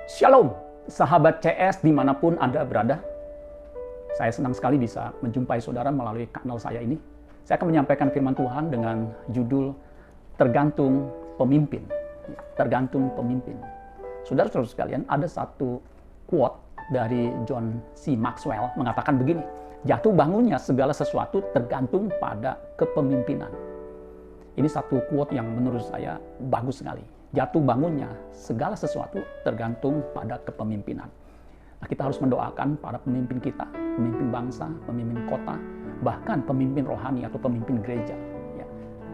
Shalom, sahabat CS dimanapun Anda berada. Saya senang sekali bisa menjumpai saudara melalui kanal saya ini. Saya akan menyampaikan firman Tuhan dengan judul Tergantung Pemimpin. Tergantung Pemimpin. Saudara-saudara sekalian, ada satu quote dari John C. Maxwell mengatakan begini, jatuh bangunnya segala sesuatu tergantung pada kepemimpinan. Ini satu quote yang menurut saya bagus sekali. Jatuh bangunnya segala sesuatu tergantung pada kepemimpinan. Nah, kita harus mendoakan para pemimpin kita, pemimpin bangsa, pemimpin kota, bahkan pemimpin rohani atau pemimpin gereja, ya,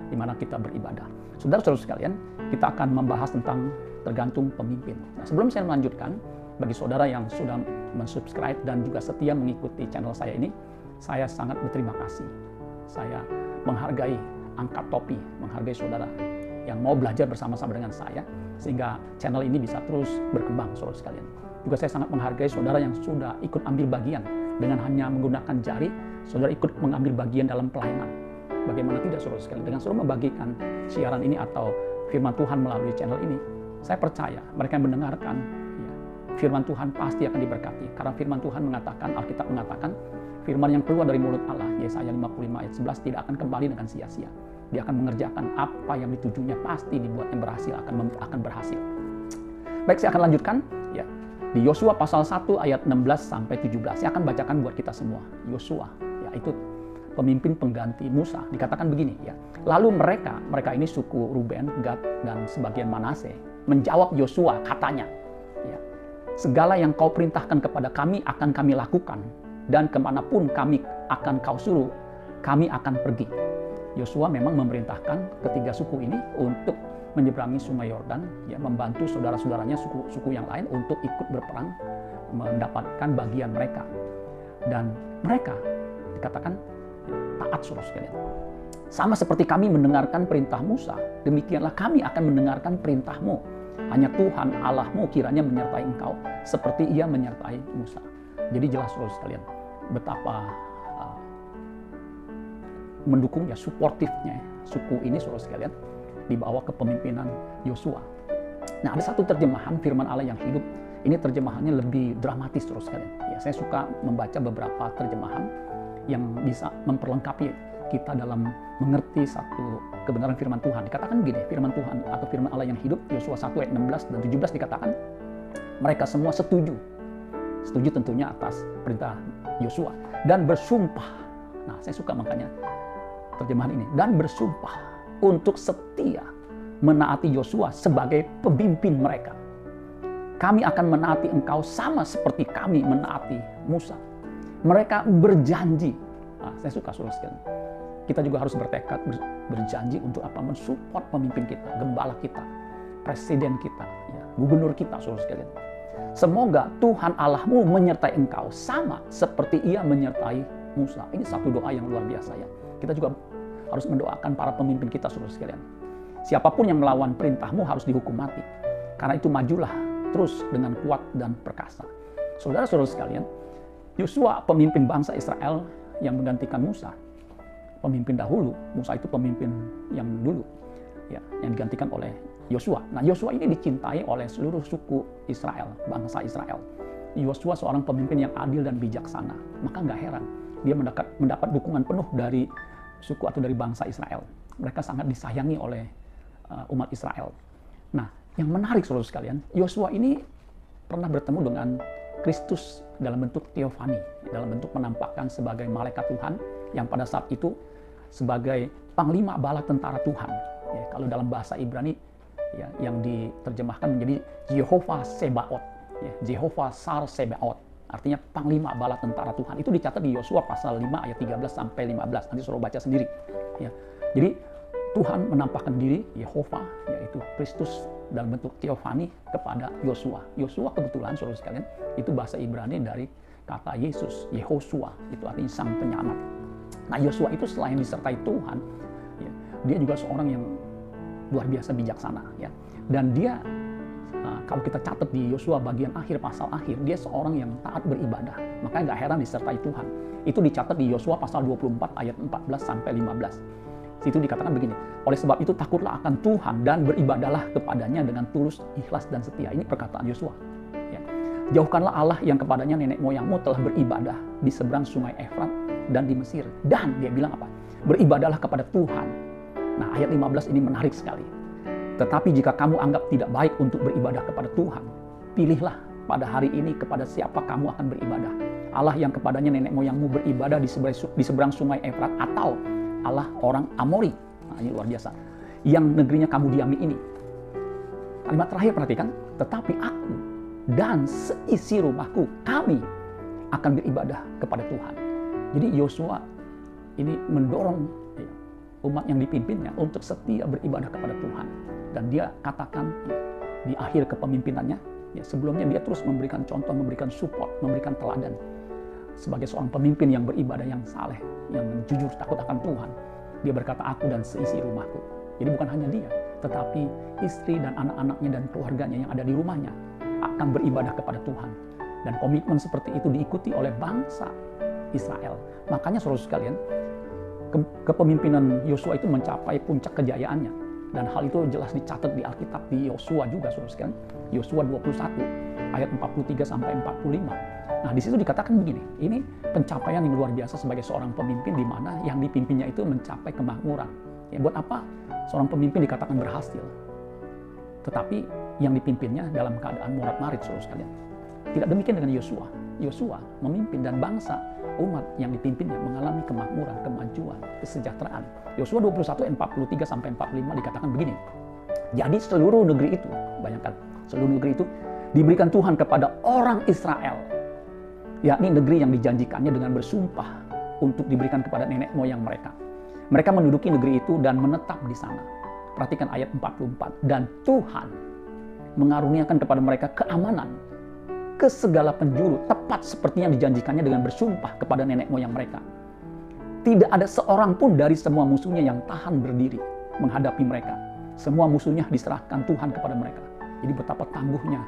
di mana kita beribadah. Saudara-saudara sekalian, kita akan membahas tentang tergantung pemimpin. Nah, sebelum saya melanjutkan, bagi saudara yang sudah mensubscribe dan juga setia mengikuti channel saya ini, saya sangat berterima kasih. Saya menghargai, angkat topi, menghargai saudara yang mau belajar bersama-sama dengan saya, sehingga channel ini bisa terus berkembang, saudara sekalian. Juga saya sangat menghargai saudara yang sudah ikut ambil bagian dengan hanya menggunakan jari, saudara ikut mengambil bagian dalam pelayanan. Bagaimana tidak, saudara sekalian, dengan saudara membagikan siaran ini atau firman Tuhan melalui channel ini, saya percaya mereka yang mendengarkan, ya, firman Tuhan pasti akan diberkati. Karena firman Tuhan mengatakan, Alkitab mengatakan, firman yang keluar dari mulut Allah, Yesaya 55 ayat 11, tidak akan kembali dengan sia-sia. Dia akan mengerjakan apa yang ditujunya, pasti dibuatnya berhasil, akan berhasil. Baik, saya akan lanjutkan ya. Di Yosua pasal 1 ayat 16 sampai 17. Saya akan bacakan buat kita semua. Yosua, ya, itu pemimpin pengganti Musa. Dikatakan begini ya. Lalu mereka ini suku Ruben, Gad dan sebagian Manase, menjawab Yosua, katanya, ya, segala yang kau perintahkan kepada kami akan kami lakukan, dan kemanapun kami akan kau suruh, kami akan pergi. Yosua memang memerintahkan ketiga suku ini untuk menyeberangi sungai Yordan, ya, membantu saudara-saudaranya suku yang lain untuk ikut berperang, mendapatkan bagian mereka. Dan mereka dikatakan taat, saudara sekalian. Sama seperti kami mendengarkan perintah Musa, demikianlah kami akan mendengarkan perintahmu. Hanya Tuhan Allahmu kiranya menyertai engkau seperti ia menyertai Musa. Jadi jelas, saudara sekalian, betapa mendukungnya, suportifnya suku ini, saudara sekalian, di bawah kepemimpinan Yosua. Nah, ada satu terjemahan firman Allah yang hidup. Ini terjemahannya lebih dramatis, saudara sekalian. Ya, saya suka membaca beberapa terjemahan yang bisa memperlengkapi kita dalam mengerti satu kebenaran firman Tuhan. Dikatakan begini, firman Tuhan atau firman Allah yang hidup, Yosua 1 ayat 16 dan 17 dikatakan, mereka semua setuju. Setuju tentunya atas perintah Yosua dan bersumpah. Nah, saya suka makanya terjemahan ini, dan bersumpah untuk setia menaati Yosua sebagai pemimpin mereka. Kami akan menaati engkau sama seperti kami menaati Musa. Mereka berjanji. Nah, saya suka, saudara sekalian. Kita juga harus bertekad, berjanji untuk apa? Mensupport pemimpin kita, gembala kita, presiden kita, ya, gubernur kita, saudara sekalian. Semoga Tuhan Allahmu menyertai engkau sama seperti ia menyertai Musa. Ini satu doa yang luar biasa ya. Kita juga harus mendoakan para pemimpin kita, saudara sekalian. Siapapun yang melawan perintahmu harus dihukum mati. Karena itu majulah terus dengan kuat dan perkasa. Saudara-saudara sekalian, Yosua pemimpin bangsa Israel yang menggantikan Musa. Pemimpin dahulu, Musa itu pemimpin yang dulu, ya, yang digantikan oleh Yosua. Nah, Yosua ini dicintai oleh seluruh suku Israel, bangsa Israel. Yosua seorang pemimpin yang adil dan bijaksana. Maka nggak heran dia mendapat dukungan penuh dari suku atau dari bangsa Israel. Mereka sangat disayangi oleh umat Israel. Nah, yang menarik, saudara sekalian, Yosua ini pernah bertemu dengan Kristus dalam bentuk teofani, dalam bentuk penampakan sebagai malaikat Tuhan yang pada saat itu sebagai panglima bala tentara Tuhan. Ya, kalau dalam bahasa Ibrani, ya, yang diterjemahkan menjadi Jehovah Sebaot, ya, Jehovah Sar Sebaot. Artinya panglima bala tentara Tuhan. Itu dicatat di Yosua pasal 5 ayat 13 sampai 15. Nanti suruh baca sendiri. Ya. Jadi Tuhan menampakkan diri, Yehova, yaitu Kristus dalam bentuk teofani kepada Yosua. Yosua kebetulan, saudara sekalian, itu bahasa Ibrani dari kata Yesus, Yehosua. Itu artinya sang penyelamat. Nah, Yosua itu selain disertai Tuhan, ya, dia juga seorang yang luar biasa bijaksana. Ya. Dan dia, kalau kita catat di Yosua bagian akhir, pasal akhir, dia seorang yang taat beribadah. Makanya nggak heran disertai Tuhan. Itu dicatat di Yosua pasal 24 ayat 14 sampai 15. Situ dikatakan begini, oleh sebab itu takutlah akan Tuhan dan beribadahlah kepadanya dengan tulus, ikhlas dan setia. Ini perkataan Yosua. Jauhkanlah Allah yang kepadanya nenek moyangmu telah beribadah di seberang sungai Efrat dan di Mesir. Dan dia bilang apa? Beribadahlah kepada Tuhan. Nah, ayat 15 ini menarik sekali. Tetapi jika kamu anggap tidak baik untuk beribadah kepada Tuhan, pilihlah pada hari ini kepada siapa kamu akan beribadah. Allah yang kepadanya nenek moyangmu beribadah di seberang sungai Efrat, atau Allah orang Amori. Nah, ini luar biasa. Yang negerinya kamu diami ini. Kalimat terakhir perhatikan, tetapi aku dan seisi rumahku, kami akan beribadah kepada Tuhan. Jadi Yosua ini mendorong umat yang dipimpinnya untuk setia beribadah kepada Tuhan. Dan dia katakan di akhir kepemimpinannya, sebelumnya dia terus memberikan contoh, memberikan support, memberikan teladan. Sebagai seorang pemimpin yang beribadah, yang saleh, yang jujur takut akan Tuhan, dia berkata, aku dan seisi rumahku. Jadi bukan hanya dia, tetapi istri dan anak-anaknya dan keluarganya yang ada di rumahnya akan beribadah kepada Tuhan. Dan komitmen seperti itu diikuti oleh bangsa Israel. Makanya saudara sekalian, kepemimpinan Yosua itu mencapai puncak kejayaannya. Dan hal itu jelas dicatat di Alkitab, di Yosua juga saudara sekalian. Yosua 21 ayat 43 sampai 45. Nah, di situ dikatakan begini, ini pencapaian yang luar biasa sebagai seorang pemimpin di mana yang dipimpinnya itu mencapai kemakmuran. Ya, buat apa seorang pemimpin dikatakan berhasil? Tetapi yang dipimpinnya dalam keadaan morat-marit, saudara sekalian. Tidak demikian dengan Yosua. Yosua memimpin dan bangsa umat yang dipimpinnya mengalami kemakmuran, kemajuan, kesejahteraan. Yosua 21 ayat 43 sampai 45 dikatakan begini. Jadi seluruh negeri itu, bayangkan, seluruh negeri itu diberikan Tuhan kepada orang Israel, yakni negeri yang dijanjikannya dengan bersumpah untuk diberikan kepada nenek moyang mereka. Mereka menduduki negeri itu dan menetap di sana. Perhatikan ayat 44. Dan Tuhan mengaruniakan kepada mereka keamanan ke segala penjuru, tepat seperti yang dijanjikannya dengan bersumpah kepada nenek moyang mereka. Tidak ada seorang pun dari semua musuhnya yang tahan berdiri menghadapi mereka. Semua musuhnya diserahkan Tuhan kepada mereka. Jadi betapa tangguhnya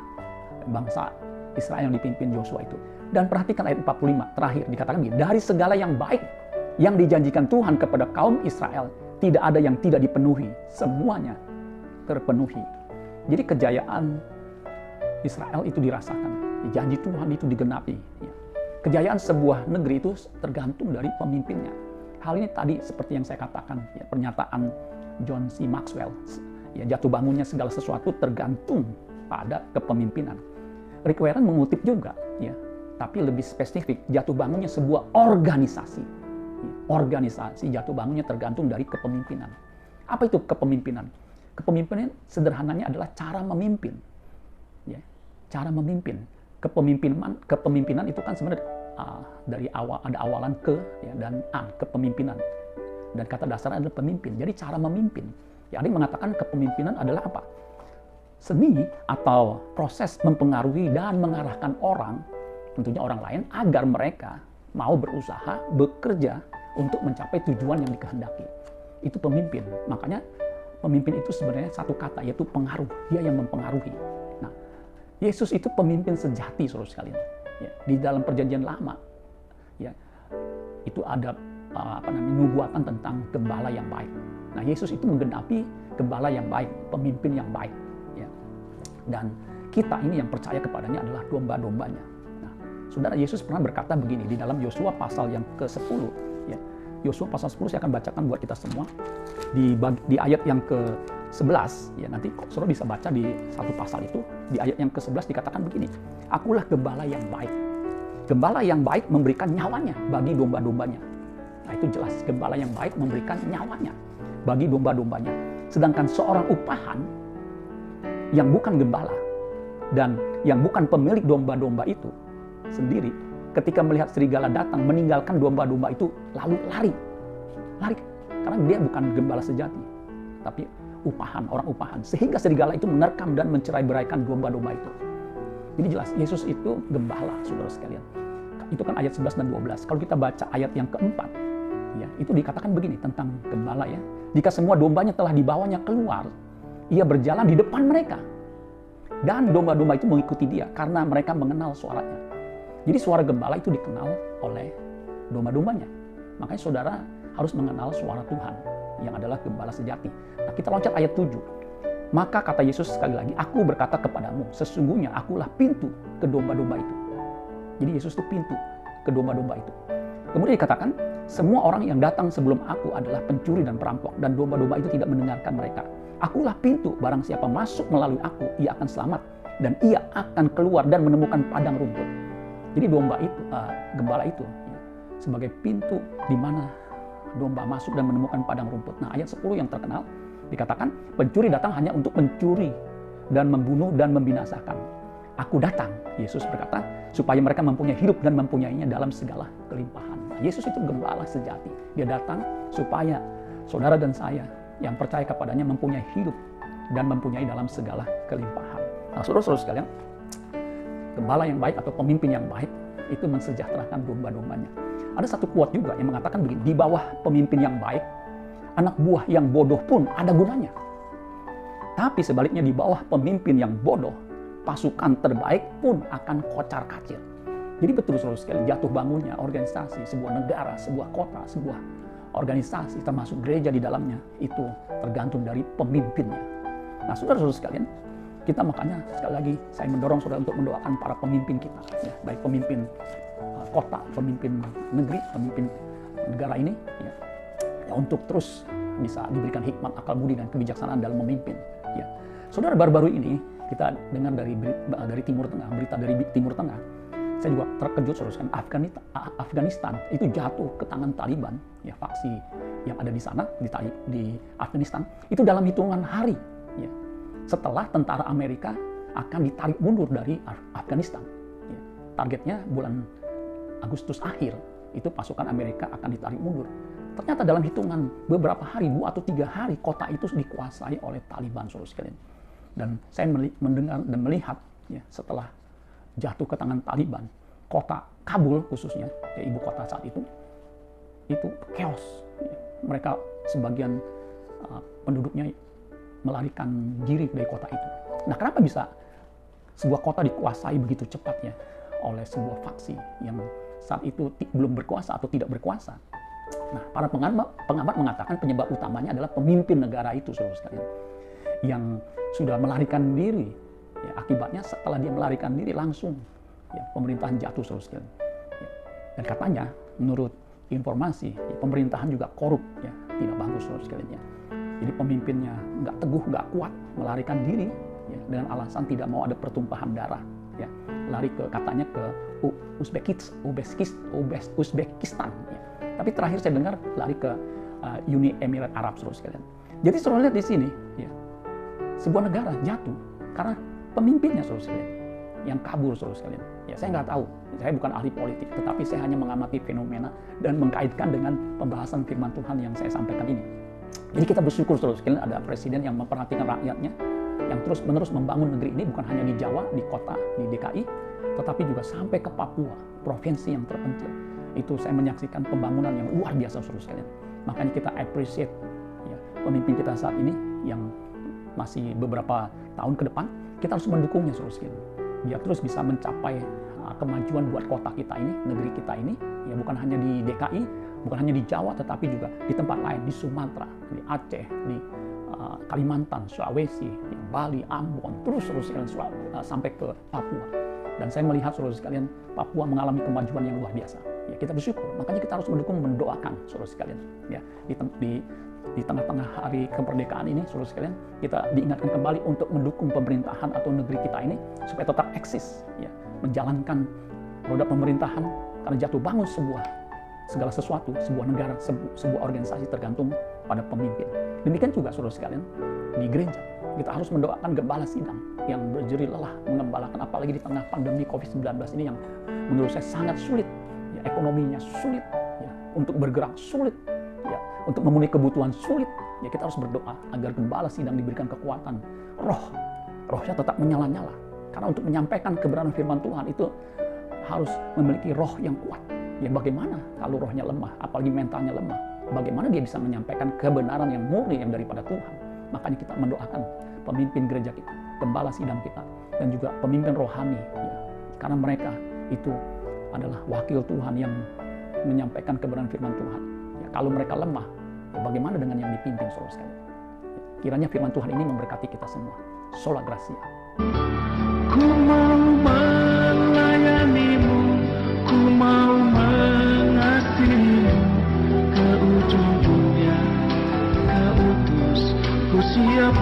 bangsa Israel yang dipimpin Yosua itu. Dan perhatikan ayat 45, terakhir dikatakan begini, dari segala yang baik yang dijanjikan Tuhan kepada kaum Israel, tidak ada yang tidak dipenuhi, semuanya terpenuhi. Jadi kejayaan Israel itu dirasakan, janji Tuhan itu digenapi. Kejayaan sebuah negeri itu tergantung dari pemimpinnya. Hal ini tadi seperti yang saya katakan, pernyataan John C. Maxwell, jatuh bangunnya segala sesuatu tergantung pada kepemimpinan. Rick Warren mengutip juga, tapi lebih spesifik, jatuh bangunnya sebuah organisasi. Organisasi jatuh bangunnya tergantung dari kepemimpinan. Apa itu kepemimpinan? Kepemimpinan sederhananya adalah cara memimpin. Cara memimpin. Kepemimpinan itu kan sebenarnya dari awal ada awalan ke dan an, kepemimpinan. Dan kata dasarnya adalah pemimpin. Jadi cara memimpin. Ada yang mengatakan kepemimpinan adalah apa? Seni atau proses mempengaruhi dan mengarahkan orang, tentunya orang lain, agar mereka mau berusaha, bekerja untuk mencapai tujuan yang dikehendaki. Itu pemimpin. Makanya pemimpin itu sebenarnya satu kata, yaitu pengaruh. Dia yang mempengaruhi. Nah, Yesus itu pemimpin sejati, saudara sekalian. Di dalam perjanjian lama, itu ada nubuatan tentang gembala yang baik. Nah, Yesus itu menggenapi gembala yang baik, pemimpin yang baik. Dan kita ini yang percaya kepadanya adalah domba-dombanya. Saudara, Yesus pernah berkata begini di dalam Yosua pasal yang ke-10. Yosua pasal 10 saya akan bacakan buat kita semua. Di ayat yang ke-11, nanti saudara bisa baca di satu pasal itu. Di ayat yang ke-11 dikatakan begini. Akulah gembala yang baik. Gembala yang baik memberikan nyawanya bagi domba-dombanya. Nah, itu jelas, gembala yang baik memberikan nyawanya bagi domba-dombanya. Sedangkan seorang upahan yang bukan gembala dan yang bukan pemilik domba-domba itu sendiri, ketika melihat serigala datang, meninggalkan domba-domba itu, lalu lari. Karena dia bukan gembala sejati, tapi upahan, orang upahan. Sehingga serigala itu menerkam dan mencerai-beraikan domba-domba itu. Jadi jelas, Yesus itu gembala, saudara sekalian. Itu kan ayat 11 dan 12. Kalau kita baca ayat yang keempat, itu dikatakan begini tentang gembala. Jika semua dombanya telah dibawanya keluar, ia berjalan di depan mereka. Dan domba-domba itu mengikuti dia, karena mereka mengenal suaranya. Jadi suara gembala itu dikenal oleh domba-dombanya. Makanya saudara harus mengenal suara Tuhan yang adalah gembala sejati. Nah, kita loncat ayat 7. Maka kata Yesus sekali lagi, aku berkata kepadamu, sesungguhnya akulah pintu ke domba-domba itu. Jadi Yesus itu pintu ke domba-domba itu. Kemudian dikatakan, semua orang yang datang sebelum aku adalah pencuri dan perampok, dan domba-domba itu tidak mendengarkan mereka. Akulah pintu, barang siapa masuk melalui aku, ia akan selamat, dan ia akan keluar dan menemukan padang rumput. Jadi gembala itu ya, sebagai pintu di mana domba masuk dan menemukan padang rumput. Nah, ayat 10 yang terkenal dikatakan, pencuri datang hanya untuk mencuri dan membunuh dan membinasakan. Aku datang, Yesus berkata, supaya mereka mempunyai hidup dan mempunyainya dalam segala kelimpahan. Nah, Yesus itu gembala sejati. Dia datang supaya saudara dan saya yang percaya kepadanya mempunyai hidup dan mempunyai dalam segala kelimpahan. Nah, saudara-saudara sekalian, gembala yang baik atau pemimpin yang baik itu mensejahterakan domba-dombanya. Ada satu quote juga yang mengatakan begini, di bawah pemimpin yang baik, anak buah yang bodoh pun ada gunanya. Tapi sebaliknya di bawah pemimpin yang bodoh, pasukan terbaik pun akan kocar-kacir. Jadi betul saudara sekalian, jatuh bangunnya organisasi, sebuah negara, sebuah kota, sebuah organisasi, termasuk gereja di dalamnya, itu tergantung dari pemimpinnya. Nah, saudara-saudara sekalian, kita makanya sekali lagi saya mendorong saudara untuk mendoakan para pemimpin kita, ya, baik pemimpin kota, pemimpin negeri, pemimpin negara ini, ya, untuk terus bisa diberikan hikmat, akal budi, dan kebijaksanaan dalam memimpin. Ya. Saudara, baru-baru ini kita dengar dari Timur Tengah, berita dari Timur Tengah. Saya juga terkejut saudara, Afghanistan itu jatuh ke tangan Taliban, ya, faksi yang ada di sana di Afghanistan itu dalam hitungan hari, ya, setelah tentara Amerika akan ditarik mundur dari Afghanistan. Ya. Targetnya bulan Agustus akhir itu pasukan Amerika akan ditarik mundur. Ternyata dalam hitungan beberapa hari, 2 atau 3 hari, kota itu dikuasai oleh Taliban, saudara sekalian. Dan saya mendengar dan melihat, ya, setelah jatuh ke tangan Taliban, kota Kabul khususnya, ya, ibu kota saat itu chaos. Ya. Mereka sebagian penduduknya melarikan diri dari kota itu. Nah, kenapa bisa sebuah kota dikuasai begitu cepatnya oleh sebuah faksi yang saat itu belum berkuasa atau tidak berkuasa? Nah, para pengamat mengatakan penyebab utamanya adalah pemimpin negara itu, saudara sekalian, yang sudah melarikan diri. Ya, akibatnya setelah dia melarikan diri langsung, ya, pemerintahan jatuh, saudara sekalian. Ya. Dan katanya menurut informasi, ya, pemerintahan juga korup, ya, tidak bagus, saudara sekalian. Ya. Jadi pemimpinnya nggak teguh, nggak kuat, melarikan diri, ya, dengan alasan tidak mau ada pertumpahan darah. Ya. Lari katanya ke Uzbekistan. Ya. Tapi terakhir saya dengar lari ke Uni Emirat Arab, saudara sekalian. Jadi saudara lihat di sini, ya, sebuah negara jatuh karena pemimpinnya, saudara sekalian, yang kabur, saudara sekalian. Ya, saya nggak tahu, saya bukan ahli politik, tetapi saya hanya mengamati fenomena dan mengkaitkan dengan pembahasan firman Tuhan yang saya sampaikan ini. Jadi kita bersyukur, saudara sekalian, ada presiden yang memperhatikan rakyatnya, yang terus-menerus membangun negeri ini bukan hanya di Jawa, di kota, di DKI, tetapi juga sampai ke Papua, provinsi yang terpencil. Itu saya menyaksikan pembangunan yang luar biasa, saudara sekalian. Makanya kita appreciate, ya, pemimpin kita saat ini yang masih beberapa tahun ke depan, kita harus mendukungnya, saudara sekalian. Biar terus bisa mencapai kemajuan buat kota kita ini, negeri kita ini, ya, bukan hanya di DKI, bukan hanya di Jawa, tetapi juga di tempat lain, di Sumatera, di Aceh, di Kalimantan, Sulawesi, di Bali, Ambon, terus sampai ke Papua. Dan saya melihat, saudara sekalian, Papua mengalami kemajuan yang luar biasa. Ya, kita bersyukur, makanya kita harus mendukung, mendoakan, saudara sekalian. Ya, di tengah-tengah hari kemerdekaan ini, saudara sekalian, kita diingatkan kembali untuk mendukung pemerintahan atau negeri kita ini supaya tetap eksis, ya, menjalankan roda pemerintahan, karena jatuh bangun segala sesuatu, sebuah negara, sebuah organisasi tergantung pada pemimpin. Demikian juga, saudara sekalian, di gereja kita harus mendoakan gembala sidang yang berjerih lelah mengembalakan, apalagi di tengah pandemi COVID-19 ini yang menurut saya sangat sulit, ya, ekonominya sulit, ya, untuk bergerak sulit, ya, untuk memenuhi kebutuhan sulit. Ya, kita harus berdoa agar gembala sidang diberikan kekuatan, rohnya tetap menyala-nyala, karena untuk menyampaikan kebenaran firman Tuhan itu harus memiliki roh yang kuat. Ya, bagaimana kalau rohnya lemah, apalagi mentalnya lemah, bagaimana dia bisa menyampaikan kebenaran yang murni yang daripada Tuhan? Makanya kita mendoakan pemimpin gereja kita, gembala sidang kita, dan juga pemimpin rohani, ya, karena mereka itu adalah wakil Tuhan yang menyampaikan kebenaran firman Tuhan. Ya, kalau mereka lemah, ya, bagaimana dengan yang dipimpin, saudara sekalian? Ya, Kiranya firman Tuhan ini memberkati kita semua. Sola Gracia. Ku mau melayanimu, ku mau mengasihimu, ke ujung dunia, ke utus, ku siap